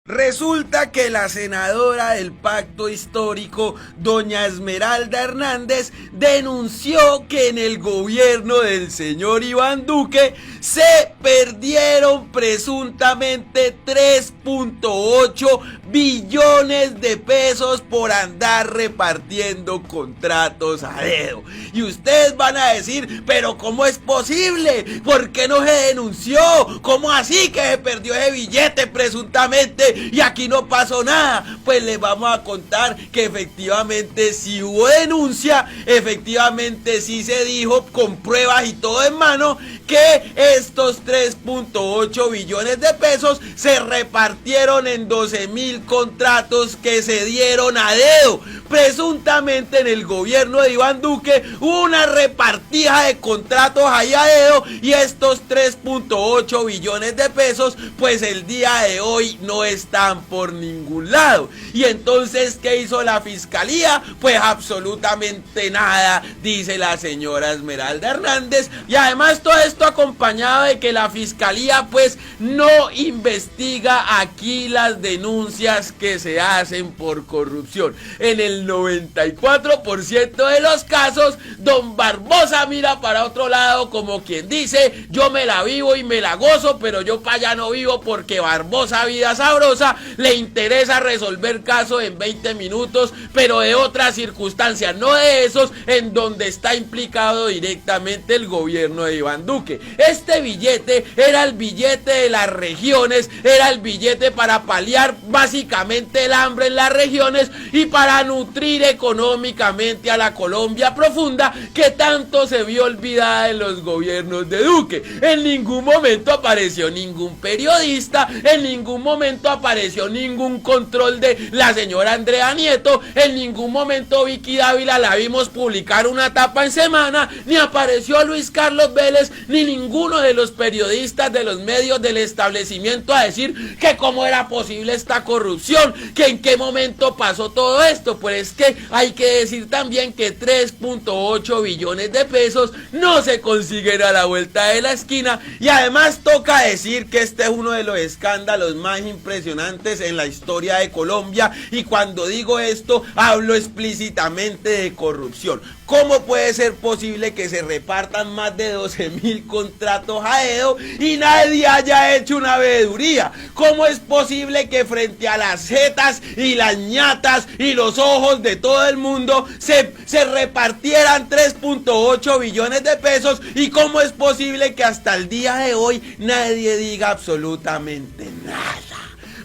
Resulta que la senadora del Pacto Histórico, doña Esmeralda Hernández, denunció que en el gobierno del señor Iván Duque se perdieron presuntamente 3.8 billones de pesos por andar repartiendo contratos a dedo. Y ustedes van a decir, pero ¿cómo es posible? ¿Por qué no se denunció? ¿Cómo así que se perdió ese billete presuntamente y aquí no pasó nada? Pues les vamos a contar que efectivamente sí hubo denuncia, efectivamente sí se dijo con pruebas y todo en mano que estos 3.8 billones de pesos se repartieron en 12.000 contratos que se dieron a dedo. Presuntamente en el gobierno de Iván Duque hubo una repartija de contratos ahí a dedo y estos 3.8 billones de pesos pues el día de hoy no están por ningún lado. Y entonces, ¿qué hizo la fiscalía? Pues absolutamente nada, dice la señora Esmeralda Hernández. Y además todo esto acompañado de que la fiscalía pues no investiga aquí las denuncias que se hacen por corrupción. En el 94% de los casos, don Barbosa mira para otro lado como quien dice, yo me la vivo y me la gozo, pero yo para allá no vivo porque Barbosa vida sabrosa, le interesa resolver casos en 20 minutos, pero de otras circunstancias, no de esos en donde está implicado directamente el gobierno de Iván Duque. Este billete era el billete de las regiones, era el billete para paliar básicamente el hambre en las regiones y para nutrir económicamente a la Colombia profunda que tanto se vio olvidada en los gobiernos de Duque. En ningún momento apareció ningún periodista, en ningún momento apareció ningún control de la señora Andrea Nieto, en ningún momento Vicky Dávila la vimos publicar una tapa en semana, ni apareció Luis Carlos Vélez, ni ninguno de los periodistas de los medios del establecimiento a decir que cómo era posible esta corrupción, que en qué momento pasó todo esto. Pues es que hay que decir también que 3.8 billones de pesos no se consiguen a la vuelta de la esquina y además toca decir que este es uno de los escándalos más impresionantes en la historia de Colombia y cuando digo esto hablo explícitamente de corrupción. ¿Cómo puede ser posible que se repartan más de 12.000 contratos a dedo y nadie haya hecho una veeduría? ¿Cómo es posible que frente a las jetas y las ñatas y los ojos de todo el mundo se repartieran 3.8 billones de pesos? ¿Y cómo es posible que hasta el día de hoy nadie diga absolutamente nada?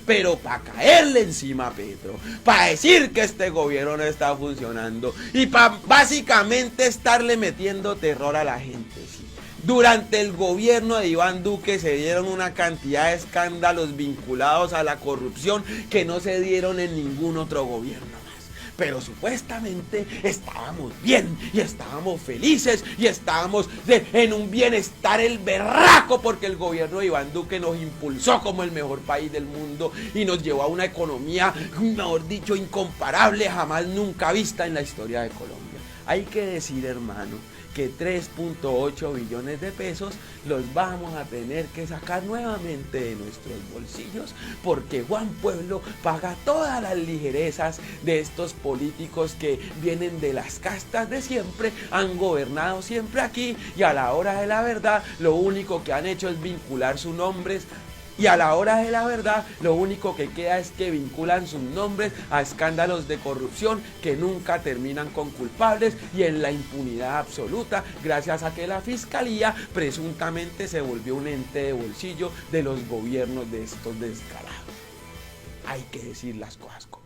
Pero para caerle encima a Petro, para decir que este gobierno no está funcionando y para básicamente estarle metiendo terror a la gente, sí. Durante el gobierno de Iván Duque se dieron una cantidad de escándalos vinculados a la corrupción que no se dieron en ningún otro gobierno. Pero supuestamente estábamos bien y estábamos felices y estábamos en un bienestar el berraco porque el gobierno de Iván Duque nos impulsó como el mejor país del mundo y nos llevó a una economía, mejor dicho, incomparable, jamás nunca vista en la historia de Colombia. Hay que decir, hermano, que 3.8 billones de pesos los vamos a tener que sacar nuevamente de nuestros bolsillos porque Juan Pueblo paga todas las ligerezas de estos políticos que vienen de las castas de siempre, han gobernado siempre aquí y a la hora de la verdad lo único que han hecho es vincular sus nombres. Y a la hora de la verdad, lo único que queda es que vinculan sus nombres a escándalos de corrupción que nunca terminan con culpables y en la impunidad absoluta, gracias a que la fiscalía presuntamente se volvió un ente de bolsillo de los gobiernos de estos descarados. Hay que decir las cosas como